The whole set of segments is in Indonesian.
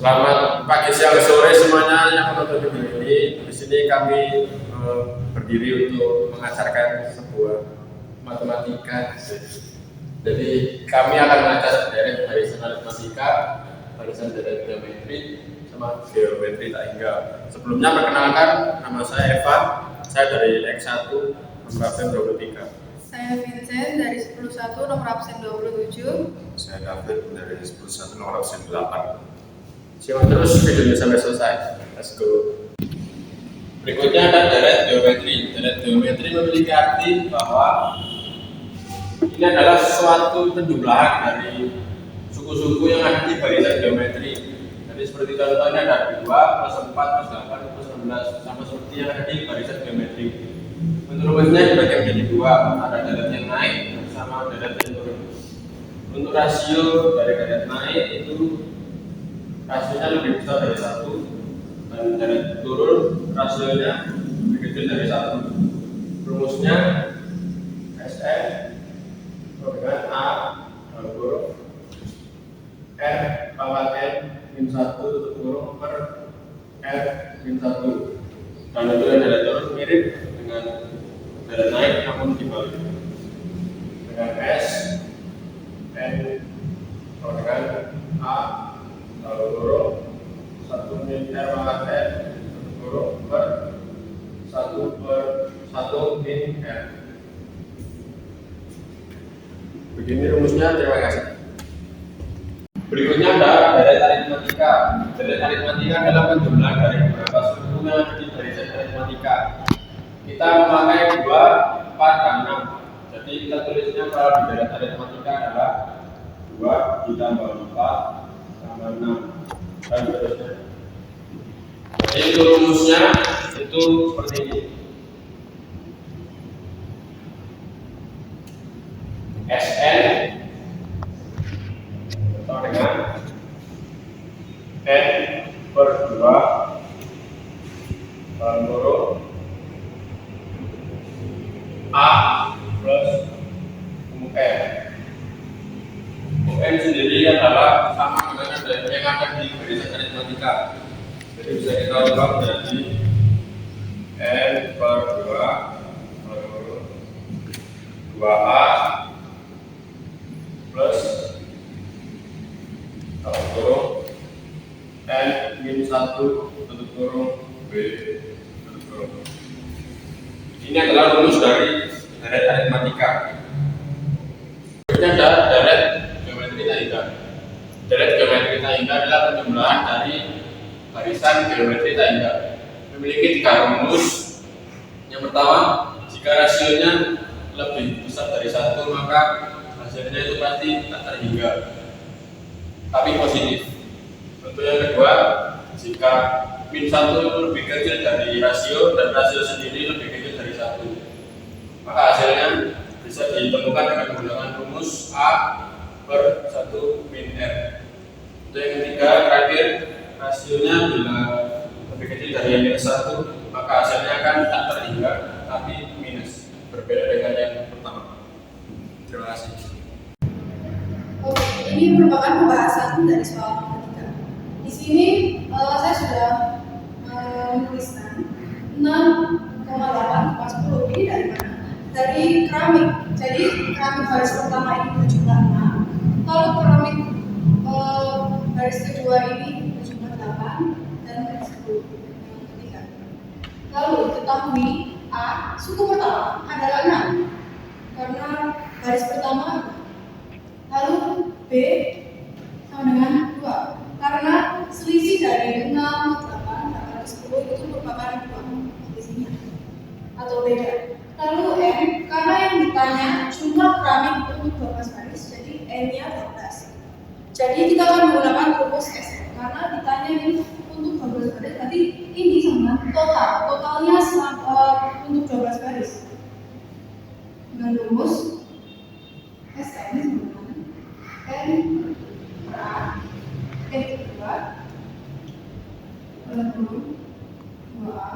Selamat pagi, siang, sore semuanya yang menonton video ini. Di sini kami berdiri untuk mengajarkan sebuah matematika. Jadi kami akan mengajar dari barisan aritmatika, barisan dari geometri, sama geometri tak hingga. Sebelumnya perkenalkan, nama saya Evan. Saya dari X1 nomor absen 23. Saya Vincent dari 10.1 nomor absen 27. Saya David dari 10.1 nomor absen 8. Simak terus videonya sampai selesai. Let's go. Berikutnya ada deret geometri. Deret geometri memiliki arti bahwa ini adalah suatu penjumlahan dari suku-suku yang ada di barisan geometri. Jadi seperti contohnya ada 2 plus 4 plus 8 plus 16, sama seperti yang ada di barisan geometri. Untuk rumusnya dibagi menjadi 2, ada deret yang naik sama deret yang turun. Untuk rasio dari deret naik itu rasionya lebih besar dari 1, dan deret turun rasionya lebih kecil dari 1. Rumusnya Sn dengan A huruf R pangkat N min 1 tutup kurung per R min 1. Dan untuk yang deret turun mirip dengan deret naik namun dibalik dengan S N dengan A kurung 1 min R pangkat N kurung per 1 min R. Begini rumusnya, terima kasih. Berikutnya ada deret aritmatika. Deret aritmatika adalah penjumlahan dari beberapa suku yang ada di barisan aritmatika. Kita memakai 2, 4, dan 6. Jadi kita tulisnya kalau di deret aritmatika adalah 2 ditambah 4 tambah 6 dan seterusnya. Jadi itu rumusnya itu seperti ini. Sn sama dengan N per 2 dalam kurung A plus N. UN sendiri adalah sama dengan yang ada di barisan aritmatika. Jadi bisa kita ubah menjadi N per 2 kurung 2A plus tutup kurung N min 1 tutup kurung B tutup kurung. Ini adalah rumus dari deret aritmatika. Berikutnya ada deret geometri tak hingga. Deret geometri tak hingga adalah penjumlahan dari barisan geometri tak hingga. Memiliki 3 rumus. Yang pertama, jika rasionya lebih besar dari 1 maka hasilnya itu pasti tak terhingga, tapi positif. Untuk yang kedua, jika min 1 itu lebih kecil dari rasio dan rasio sendiri lebih kecil dari 1, maka hasilnya bisa ditemukan dengan menggunakan rumus A per 1 min R. Untuk yang ketiga, terakhir, rasionya bila lebih kecil dari yang minus 1, maka hasilnya akan tak terhingga, tapi minus, berbeda dengan yang pertama. Terima kasih. Oke, ini merupakan pembahasan dari soal matematika. Di sini saya sudah menuliskan 6,8 ini dari mana? Dari keramik. Jadi keramik baris pertama ini berjumlah 6, lalu keramik baris kedua ini berjumlah 8, dan baris ketiga. Lalu ketahui A suku pertama adalah 6 karena baris pertama. Lalu B sama dengan 2 karena selisih dari 6, 8, 10 itu merupakan 2 selisihnya atau beda. Lalu N karena yang ditanya jumlah keramik untuk 12 baris, jadi N-nya 12. Jadi kita akan menggunakan rumus S karena ditanya ini untuk 12 baris, berarti ini sama totalnya untuk 12 baris dengan rumus SN sama N per A kedua per 2A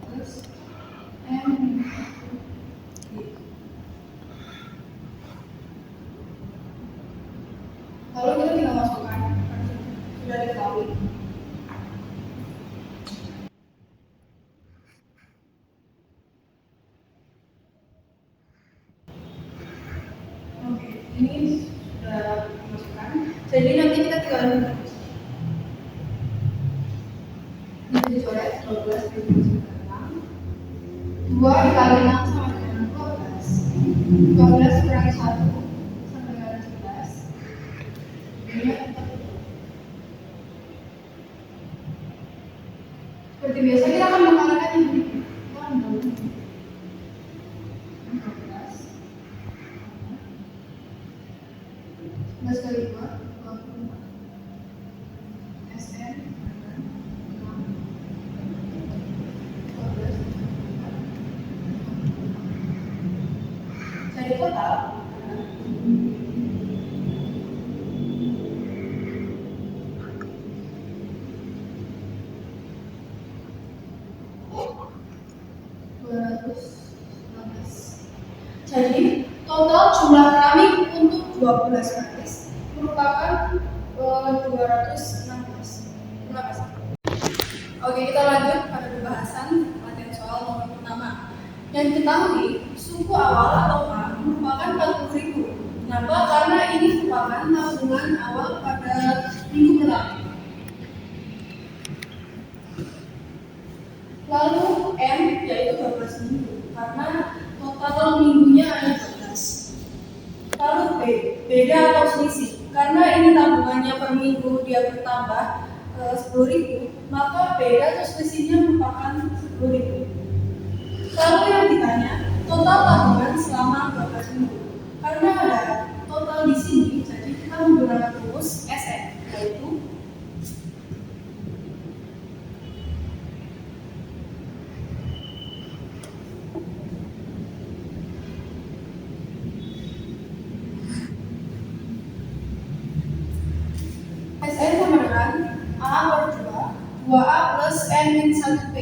plus N lalu kita tinggal masukkan sudah diketahui Jadi nanti kita tinggal ini dicoret 12 dikali 2 dikali 6 sama dengan 12. 12 kurangi 1 sama dengan 17. Ini seperti biasa kita akan menggunakan ini. Kita akan menggunakan 11 kali 2, 24. SN 12. Jadi total Jadi total jumlah keramik untuk 12 baris merupakan 216. Kenapa sih? Oke, kita lanjut pada pembahasan materi soal nomor pertama. Yang diketahui suku awal atau A merupakan 40.000. Kenapa? Karena ini merupakan tabungan awal pada minggu pertama. Lalu M yaitu 12 minggu karena total minggunya ada 12. Lalu B, beda atau selisih karena ini tabungannya per minggu dia bertambah 10.000, maka beda atau selisihnya merupakan 10.000. Lalu yang ditanya total tabungan selama 12 minggu karena ada total di sini, jadi kita menggunakan rumus SN yaitu SN sama dengan A per 2, 2A plus N min 1P.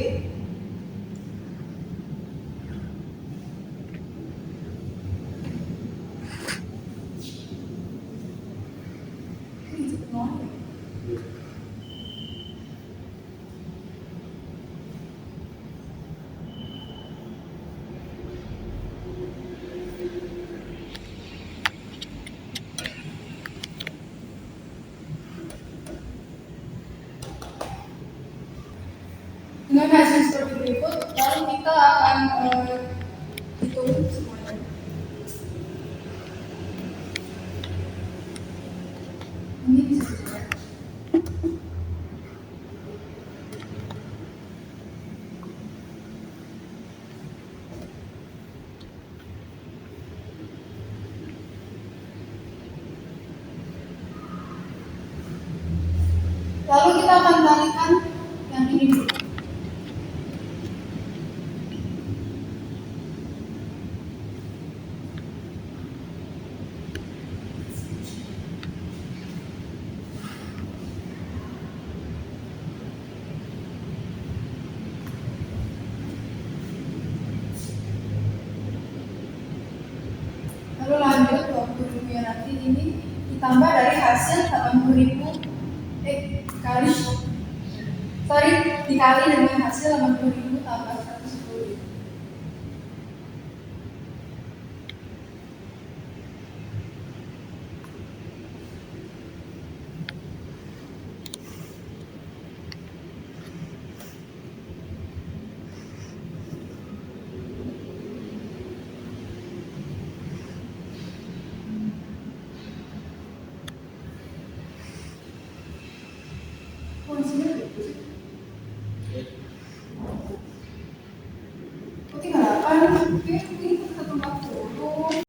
Dengan hasil seperti berikut, lalu kita akan hitung semuanya. Ini bisa dicoret. Lalu kita akan kalikan yang ini dulu. Lalu lanjut 20.000 yang nanti ini ditambah dari hasil 80.000 dikali dengan hasil 80.000 tambah 110.000.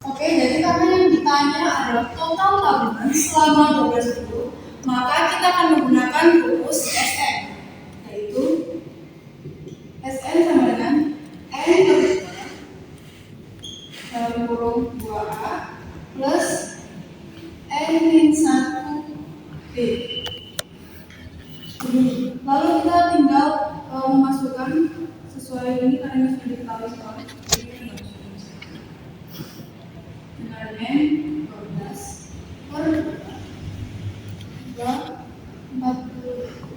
Oke, jadi karena yang ditanya adalah total tabungan selama 12 minggu, maka kita akan menggunakan rumus SN, yaitu SN sama dengan N per 2 dalam kurung 2A plus N min 1B. Lalu kita tinggal memasukkan sesuai ini karena ini sudah diketahui soalnya. Dengan N 12 per 2 40.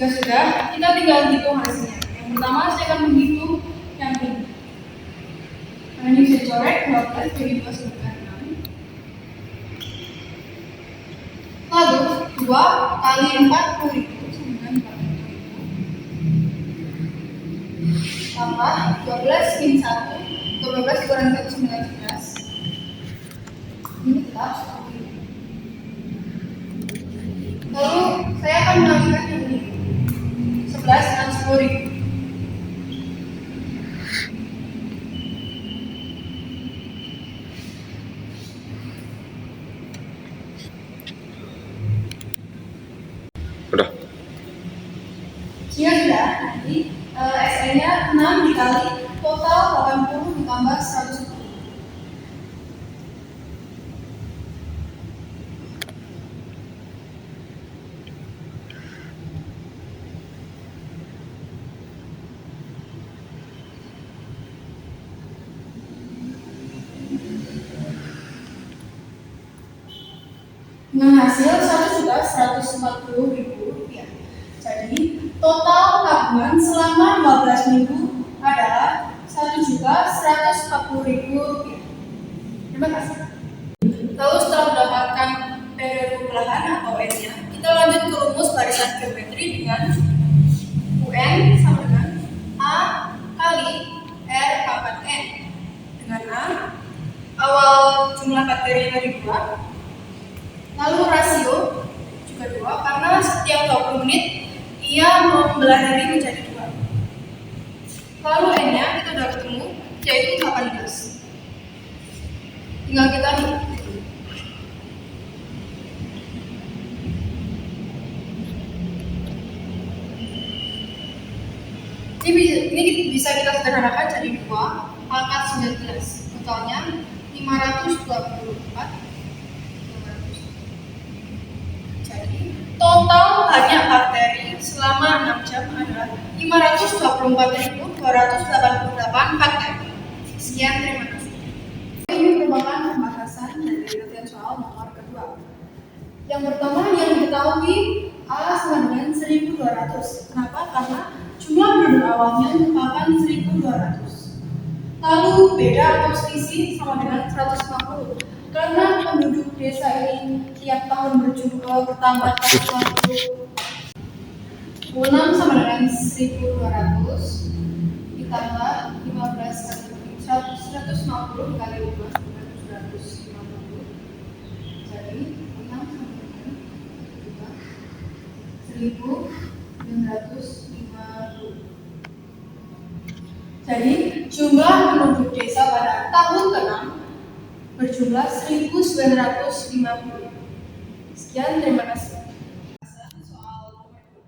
Jika sudah, kita tinggal hitung hasilnya. Yang pertama, saya akan menghitung yang ini. Karena ini bisa dicoret, 12 jadi 2 sama dengan 6. Lalu, 2 kali 40.000 sama dengan 40.000. Tambah 12 min 1, 12 kurang 1 sama dengan 11. Ini tetap 10.000. Lalu, saya akan menambahkan yang ini. 11 dengan 10.000. Udah. Jika sudah, nanti SN-nya 6 dikali total 80 ditambah 110. Dengan hasil 1.140.000 rupiah. Jadi total tabungan selama 15 minggu adalah 1.140.000 rupiah. Terima kasih. Lalu setelah mendapatkan periode pembelahan atau N-nya, kita lanjut ke rumus barisan geometri dengan UN sama dengan A kali R pangkat N. Dengan A, awal jumlah bakterinya tadi 2. Lalu rasio juga 2, karena setiap 20 menit ia membelah diri menjadi 2. Lalu N-nya kita sudah ketemu, yaitu 18. Tinggal kita hitung. Ini bisa kita sederhanakan jadi 2 pangkat 19. Totalnya 524. Jadi total banyak bakteri selama 6 jam adalah 524.288 bakteri. Sekian, terima kasih. Ini merupakan pembahasan dari latihan soal nomor kedua. Yang pertama yang diketahui A sama dengan 1.200. Kenapa? Karena jumlah penduduk awalnya merupakan 1.200. Lalu beda atau selisih sama dengan 150. Karena penduduk desa ini tiap tahun bertambah 150. 6 sama dengan 1.200 ditambah 15 kali 150 kali 5 150. Jadi 6 sama dengan 1.950. Jadi jumlah penduduk desa pada tahun ke-6 berjumlah 1.950. Sekian, terima kasih. Soal nomor 2.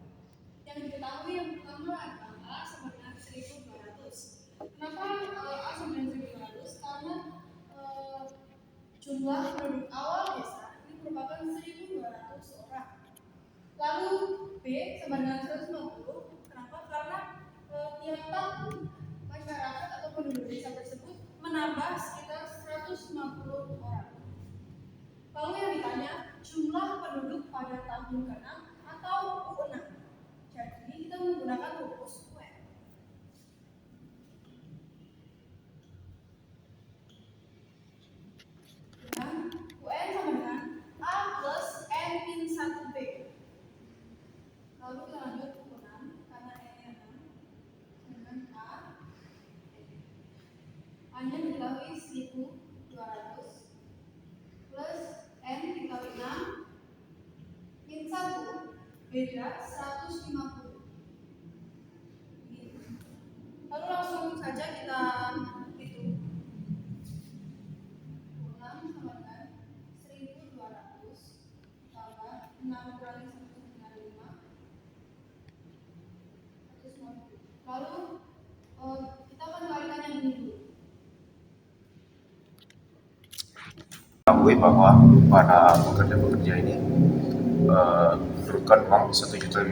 Yang diketahui yang pertama adalah A sama dengan 1.200. Kenapa A sama dengan 1.200? Karena jumlah penduduk awal desa ini merupakan 1.200 orang. Lalu B sama dengan 150. Kenapa? Karena tiap tahun masyarakat atau penduduk desa tersebut menambah sekitar 150 orang. Lalu yang ditanya jumlah penduduk pada tahun ke-6 atau U6. Jadi kita menggunakan rumus UN. Dengan UN sama dengan A plus N min 1B. Lalu kita lanjut ke U6 karena N-nya 6 dengan A. A-nya diketahui 1.200 plus N dikali 6 min 1 beda 150. Lalu langsung saja kita hitung. 6 sama dengan 1.200 tambah 6 kurangi 1 dengan 5 150. Lalu kita akan kalikan yang ini dulu. Ketahui bahwa para pekerja ini menurunkan uang 1.500.000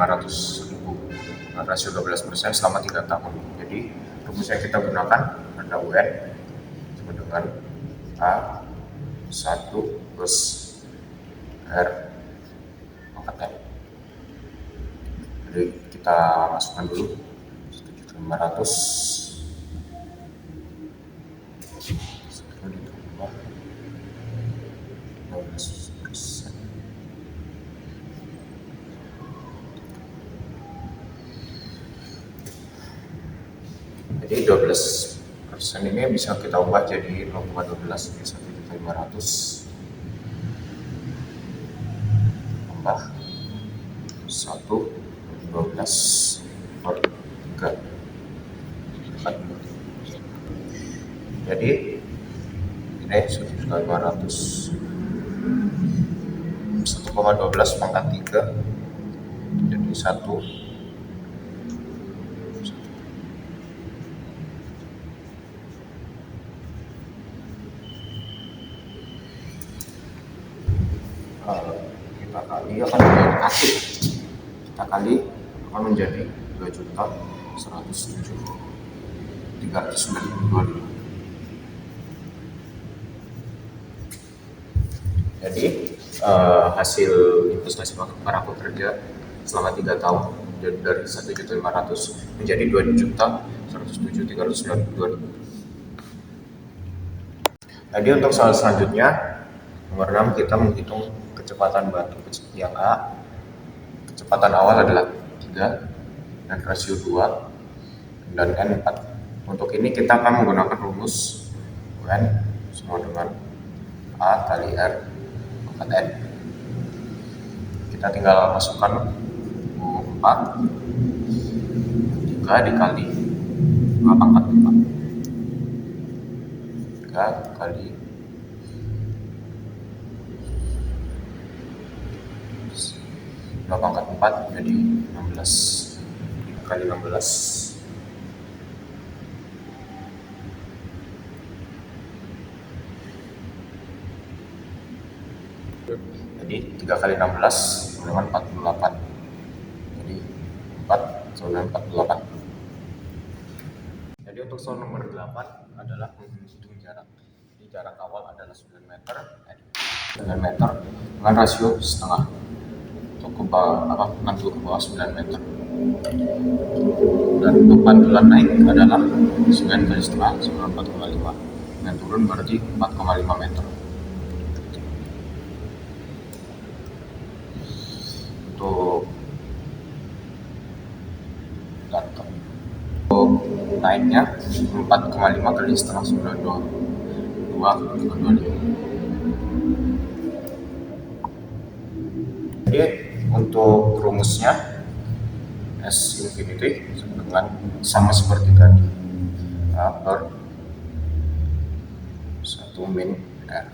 rasio 12% selama 3 tahun. Jadi rumus yang kita gunakan adalah UN sama dengan A1 plus R pangkat N. Jadi kita masukkan dulu 1.500.000 ditambah 12%. Jadi 12% ini bisa kita ubah jadi 0,12 jadi 1.500.000 tambah 1/12 per 3. Jadi ini 1.500 1,12 pangkat 3 jadi 1. Kita kali akan menjadi aktif. Kita kali akan menjadi 2.107.392. Jadi hasil investasi para pekerja selama 3 tahun dari 1.500.000 menjadi 2.107.392. Jadi untuk soal selanjutnya nomor 6 kita menghitung kecepatan batu yang A. Kecepatan awal adalah 3 dan rasio 2 dan N 4. Untuk ini kita akan menggunakan rumus UN sama dengan A kali R pangkat N. Kita tinggal masukkan 4 3 dikali 2 pangkat 4 3 kali 2 pangkat 4 jadi 16 kali 16. Jadi 3 kali 16 dengan 48. Jadi 4 sama dengan 48. Jadi untuk soal nomor 8 adalah menghitung jarak. Jadi jarak awal adalah 9 meter dengan rasio setengah. Untuk nanti ke bawah 9 meter. Dan untuk pantulan naik adalah 9 kali setengah sama 4,5. Dan turun berarti 4,5 meter. Untuk naiknya 4,5 kali setengah 92,25. Jadi untuk rumusnya S infinity dengan sama seperti tadi A per 1 min R.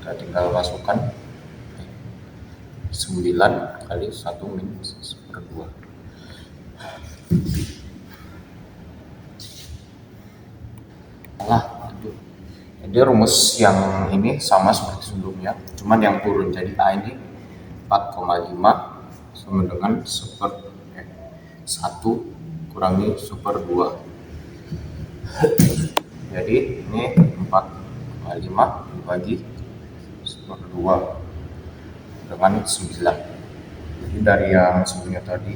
Kita tinggal masukkan 9 kali 1 min per 2. Jadi rumus yang ini sama seperti sebelumnya, cuman yang turun jadi A ini 4,5 sama dengan 1 kurangi 1/2. Jadi ini 4,5 dibagi 1/2 dengan 9. Jadi dari yang sebelumnya tadi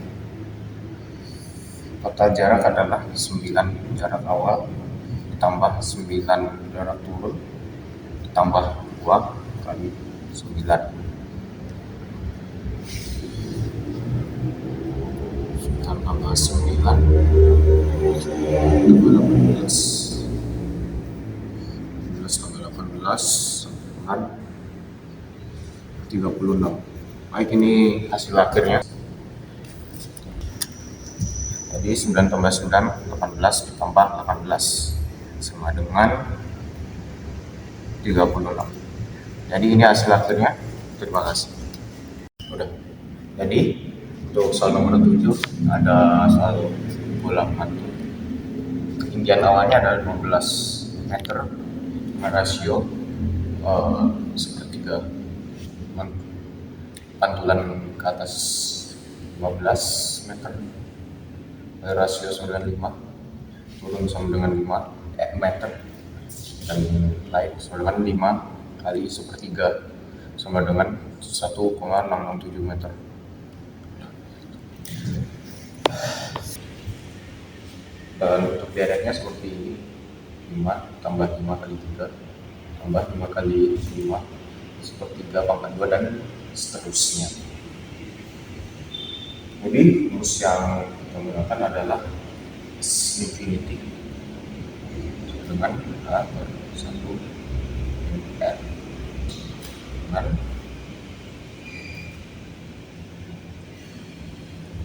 total jarak adalah 9 jarak awal ditambah 9 jarak turun ditambah 2 kali 9. Tambah 9 tambah 18 tambah 18 dengan 36. Baik, ini hasil akhirnya. Jadi 9 tambah 9 18 ditambah 18 sama dengan 36. Jadi ini hasil akhirnya. Terima kasih. Udah. Jadi untuk soal nomor 7 ada soal bola mantul. Ketinggian awalnya adalah 12 meter dengan rasio 1/3. Pantulan ke atas 15 meter rasio 95, turun sama dengan 5 meter dan naik sama dengan 5 kali 1/3 sama dengan 1,667 meter. Dan untuk dereknya seperti ini, 5 tambah 5 kali 3 tambah 5 kali 5 sepertiga pangkat 2 dan seterusnya. Jadi rumus yang kita gunakan adalah S infinity dengan A per 1 R dengan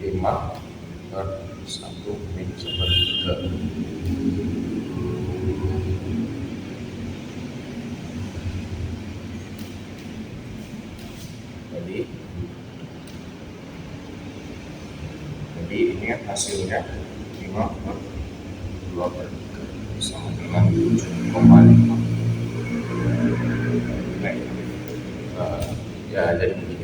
5 per 1 min sepertiga. Jadi ini hasilnya 5 per 2 per 3 sama dengan 7,5. Ya jadi